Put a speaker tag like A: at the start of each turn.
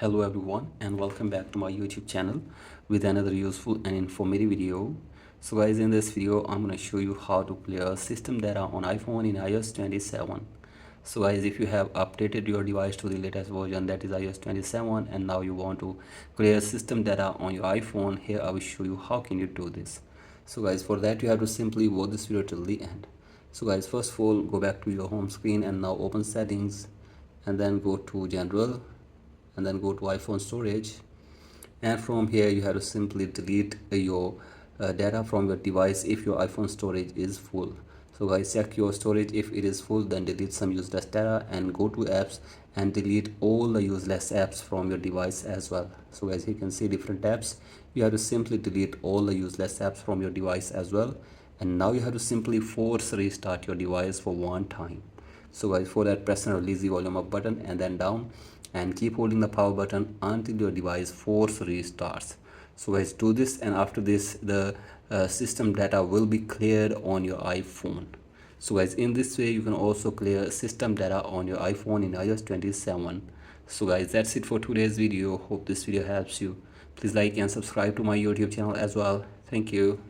A: Hello everyone and welcome back to my YouTube channel with another useful and informative video. So guys, in this video I'm going to show you how to clear system data on iPhone in iOS 27. So guys, if you have updated your device to the latest version, that is iOS 27, and now you want to clear system data on your iPhone, here I will show you how can you do this. So guys, for that you have to simply watch this video till the end. So guys, first of all, go back to your home screen and now open settings and then go to general and then go to iPhone storage, and from here you have to simply delete your data from your device if your iPhone storage is full. So guys, check your storage. If it is full, then delete some useless data and go to apps and delete all the useless apps from your device as well. So as you can see different apps, you have to simply delete all the useless apps from your device as well, and now you have to simply force restart your device for one time. So guys, for that, press and release the volume up button and then down, and keep holding the power button until your device force restarts. So guys, do this, and after this the system data will be cleared on your iPhone. So guys, in this way you can also clear system data on your iPhone in iOS 27. So guys, that's it for today's video. Hope this video helps you. Please like and subscribe to my YouTube channel as well. Thank you.